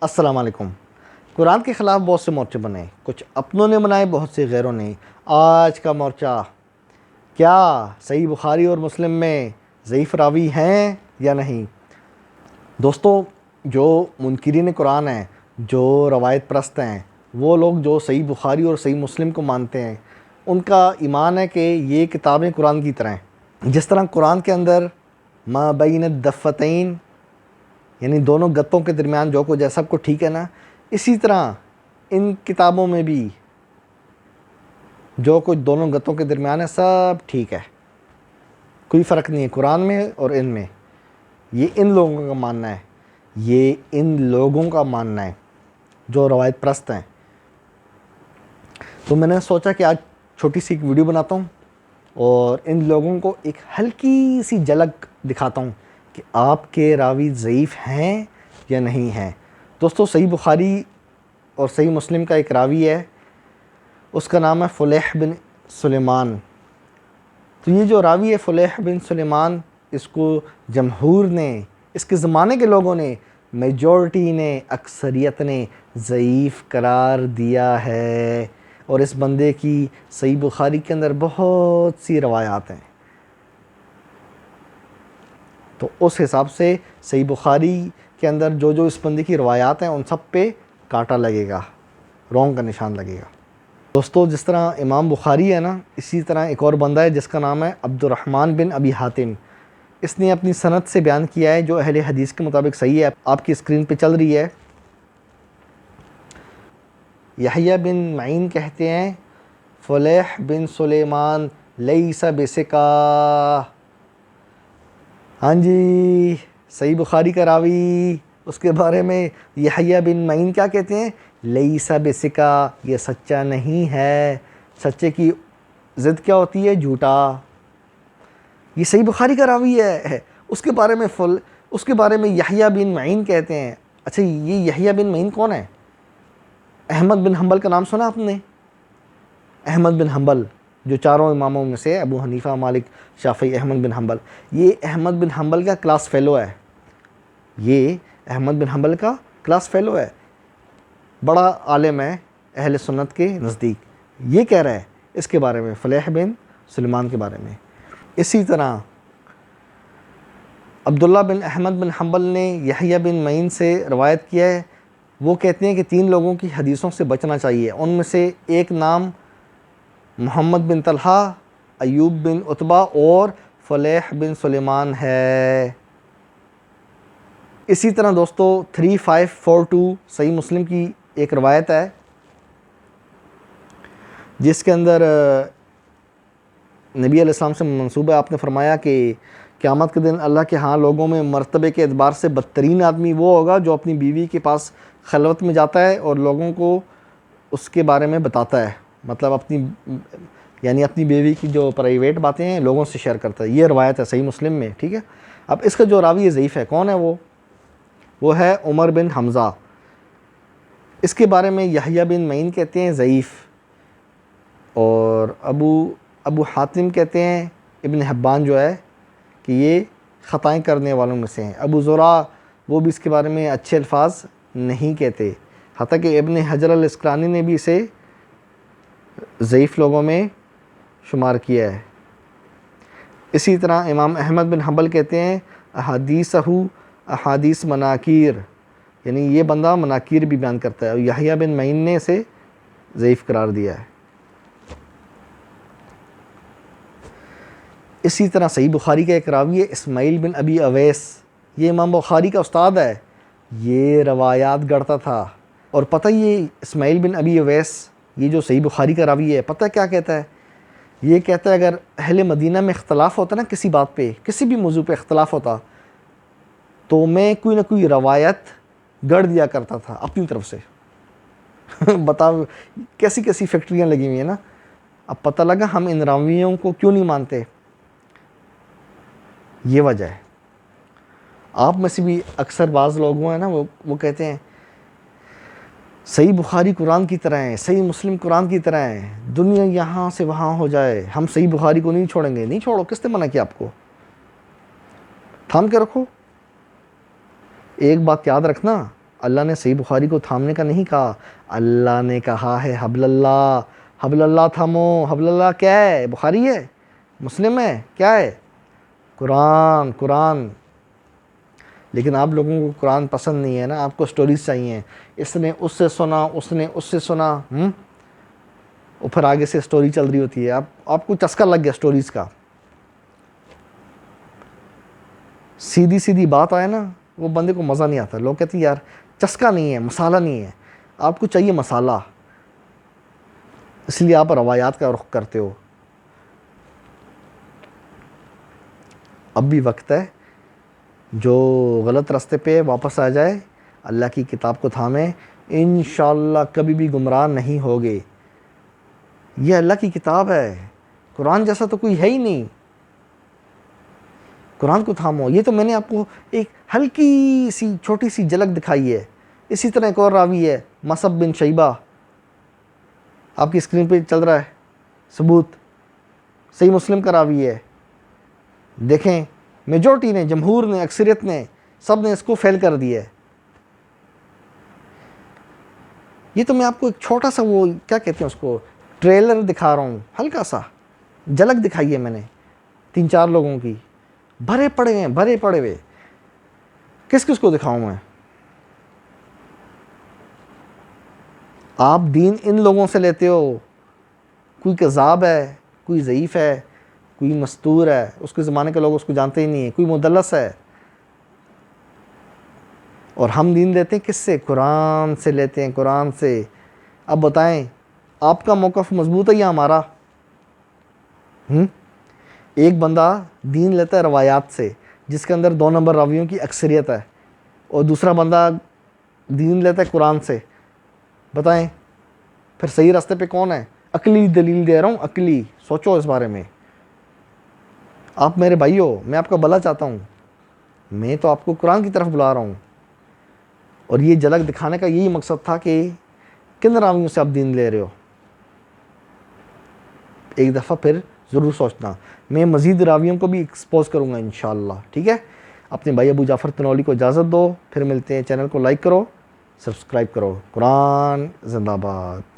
السلام علیکم۔ قرآن کے خلاف بہت سے مورچے بنے، کچھ اپنوں نے بنائے، بہت سے غیروں نے۔ آج کا مورچہ، کیا صحیح بخاری اور مسلم میں ضعیف راوی ہیں یا نہیں؟ دوستو، جو منکرین قرآن ہیں، جو روایت پرست ہیں، وہ لوگ جو صحیح بخاری اور صحیح مسلم کو مانتے ہیں، ان کا ایمان ہے کہ یہ کتابیں قرآن کی طرح ہیں۔ جس طرح قرآن کے اندر ما بین الدفتین، یعنی دونوں گتوں کے درمیان جو کچھ ہے سب کو ٹھیک ہے نا، اسی طرح ان کتابوں میں بھی جو کچھ دونوں گتوں کے درمیان ہے سب ٹھیک ہے، کوئی فرق نہیں ہے قرآن میں اور ان میں۔ یہ ان لوگوں کا ماننا ہے، یہ ان لوگوں کا ماننا ہے جو روایت پرست ہیں۔ تو میں نے سوچا کہ آج چھوٹی سی ایک ویڈیو بناتا ہوں اور ان لوگوں کو ایک ہلکی سی جھلک دکھاتا ہوں کہ آپ کے راوی ضعیف ہیں یا نہیں ہیں۔ دوستو، صحیح بخاری اور صحیح مسلم کا ایک راوی ہے، اس کا نام ہے فلیح بن سلیمان۔ تو یہ جو راوی ہے فلیح بن سلیمان، اس کو جمہور نے، اس کے زمانے کے لوگوں نے، میجورٹی نے، اکثریت نے ضعیف قرار دیا ہے، اور اس بندے کی صحیح بخاری کے اندر بہت سی روایات ہیں۔ تو اس حساب سے صحیح بخاری کے اندر جو جو اس بندے کی روایات ہیں ان سب پہ کانٹا لگے گا، رونگ کا نشان لگے گا۔ دوستو، جس طرح امام بخاری ہے نا، اسی طرح ایک اور بندہ ہے جس کا نام ہے عبد الرحمن بن ابی حاتم۔ اس نے اپنی سند سے بیان کیا ہے جو اہل حدیث کے مطابق صحیح ہے، آپ کی اسکرین پہ چل رہی ہے۔ یحییٰ بن معین کہتے ہیں فلیح بن سلیمان لیس بثقہ۔ ہاں جی، صحیح بخاری کا راوی، اس کے بارے میں یحییٰ بن معین کیا کہتے ہیں؟ لیس بثقہ، یہ سچا نہیں ہے۔ سچے کی ضد کیا ہوتی ہے؟ جھوٹا۔ یہ صحیح بخاری کا راوی ہے، اس کے بارے میں یحییٰ بن معین کہتے ہیں۔ اچھا، یہ یحییٰ بن معین کون ہے؟ احمد بن حنبل کا نام سنا آپ نے؟ احمد بن حنبل، جو چاروں اماموں میں سے ابو حنیفہ، مالک، شافعی، احمد بن حنبل، یہ احمد بن حنبل کا کلاس فیلو ہے۔ یہ احمد بن حنبل کا کلاس فیلو ہے، بڑا عالم ہے اہل سنت کے نزدیک۔ یہ کہہ رہا ہے اس کے بارے میں، فلیح بن سلیمان کے بارے میں۔ اسی طرح عبداللہ بن احمد بن حنبل نے یحییٰ بن معین سے روایت کیا ہے، وہ کہتے ہیں کہ 3 لوگوں کی حدیثوں سے بچنا چاہیے، ان میں سے ایک نام محمد بن طلحہ، ایوب بن عتبہ اور فلیح بن سلیمان ہے۔ اسی طرح دوستو 3542 صحیح مسلم کی ایک روایت ہے جس کے اندر نبی علیہ السلام سے منسوب ہے، آپ نے فرمایا کہ قیامت کے دن اللہ کے ہاں لوگوں میں مرتبے کے اعتبار سے بدترین آدمی وہ ہوگا جو اپنی بیوی کے پاس خلوت میں جاتا ہے اور لوگوں کو اس کے بارے میں بتاتا ہے، مطلب اپنی بیوی کی جو پرائیویٹ باتیں ہیں لوگوں سے شیئر کرتا ہے۔ یہ روایت ہے صحیح مسلم میں، ٹھیک ہے۔ اب اس کا جو راوی ضعیف ہے، کون ہے وہ ہے عمر بن حمزہ۔ اس کے بارے میں یحییٰ بن معین کہتے ہیں ضعیف، اور ابو حاتم کہتے ہیں، ابن حبان جو ہے، کہ یہ خطائیں کرنے والوں میں سے ہیں۔ ابو زرع وہ بھی اس کے بارے میں اچھے الفاظ نہیں کہتے، حتیٰ کہ ابن حجر الاسقلانی نے بھی اسے ضعیف لوگوں میں شمار کیا ہے۔ اسی طرح امام احمد بن حنبل کہتے ہیں احادیثہ احادیث مناکیر، یعنی یہ بندہ مناکیر بھی بیان کرتا ہے، اور یحییٰ بن معین نے اسے ضعیف قرار دیا ہے۔ اسی طرح صحیح بخاری کا ایک راوی ہے اسماعیل بن ابی اویس، یہ امام بخاری کا استاد ہے، یہ روایات گڑھتا تھا۔ اور پتہ یہ اسماعیل بن ابی اویس، یہ جو صحیح بخاری کا راوی ہے، پتہ کیا کہتا ہے؟ یہ کہتا ہے اگر اہل مدینہ میں اختلاف ہوتا نا، کسی بات پہ، کسی بھی موضوع پہ اختلاف ہوتا، تو میں کوئی نہ کوئی روایت گڑھ دیا کرتا تھا اپنی طرف سے۔ بتاؤ کیسی کیسی فیکٹریاں لگی ہوئی ہیں نا۔ اب پتہ لگا ہم ان راویوں کو کیوں نہیں مانتے، یہ وجہ ہے۔ آپ میں سے بھی اکثر بعض لوگ ہیں نا، وہ کہتے ہیں صحیح بخاری قرآن کی طرح ہے، صحیح مسلم قرآن کی طرح ہے، دنیا یہاں سے وہاں ہو جائے ہم صحیح بخاری کو نہیں چھوڑیں گے۔ نہیں چھوڑو، کس نے منع کیا آپ کو؟ تھام کے رکھو۔ ایک بات یاد رکھنا، اللہ نے صحیح بخاری کو تھامنے کا نہیں کہا، اللہ نے کہا ہے حبل اللہ، حبل اللہ تھامو۔ حبل اللہ کیا ہے؟ بخاری ہے، مسلم ہے، کیا ہے؟ قرآن، قرآن۔ لیکن آپ لوگوں کو قرآن پسند نہیں ہے نا، آپ کو سٹوریز چاہیے، اس نے اس سے سنا، اس نے اس سے سنا، اور پھر آگے سے سٹوری چل رہی ہوتی ہے، آپ کو چسکا لگ گیا سٹوریز کا۔ سیدھی سیدھی بات آئے نا وہ بندے کو مزہ نہیں آتا، لوگ کہتے ہیں یار چسکا نہیں ہے، مسالہ نہیں ہے، آپ کو چاہیے مسالہ، اس لیے آپ روایات کا رخ کرتے ہو۔ اب بھی وقت ہے، جو غلط راستے پہ واپس آ جائے، اللہ کی کتاب کو تھامیں، انشاءاللہ کبھی بھی گمراہ نہیں ہوگے۔ یہ اللہ کی کتاب ہے، قرآن جیسا تو کوئی ہے ہی نہیں۔ قرآن کو تھامو۔ یہ تو میں نے آپ کو ایک ہلکی سی چھوٹی سی جھلک دکھائی ہے۔ اسی طرح ایک اور راوی ہے مصعب بن شیبہ، آپ کی اسکرین پہ چل رہا ہے ثبوت، صحیح مسلم کا راوی ہے۔ دیکھیں میجورٹی نے، جمہور نے، اکثریت نے، سب نے اس کو فیل کر دیا ہے۔ یہ تو میں آپ کو ایک چھوٹا سا وہ کیا کہتے ہیں اس کو، ٹریلر دکھا رہا ہوں، ہلکا سا جھلک دکھائی ہے میں نے 3-4 لوگوں کی، بھرے پڑے ہیں، بھرے پڑے ہوئے۔ کس کس کو دکھاؤں میں؟ آپ دین ان لوگوں سے لیتے ہو، کوئی کذاب ہے، کوئی ضعیف ہے، کوئی مستور ہے، اس کے زمانے کے لوگ اس کو جانتے ہی نہیں ہیں، کوئی مدلس ہے، اور ہم دین لیتے ہیں کس سے؟ قرآن سے لیتے ہیں، قرآن سے۔ اب بتائیں آپ کا موقف مضبوط ہے یا ہمارا؟ ایک بندہ دین لیتا ہے روایات سے، جس کے اندر 2 نمبر راویوں کی اکثریت ہے، اور دوسرا بندہ دین لیتا ہے قرآن سے۔ بتائیں پھر صحیح راستے پہ کون ہے؟ عقلی دلیل دے رہا ہوں، عقلی، سوچو اس بارے میں۔ آپ میرے بھائی ہو، میں آپ کا بھلا چاہتا ہوں، میں تو آپ کو قرآن کی طرف بلا رہا ہوں، اور یہ جھلک دکھانے کا یہی مقصد تھا کہ کن راویوں سے آپ دین لے رہے ہو۔ ایک دفعہ پھر ضرور سوچنا، میں مزید راویوں کو بھی ایکسپوز کروں گا انشاءاللہ، ٹھیک ہے؟ اپنے بھائی ابو جعفر تنولی کو اجازت دو، پھر ملتے ہیں، چینل کو لائک کرو، سبسکرائب کرو۔ قرآن زندہ باد۔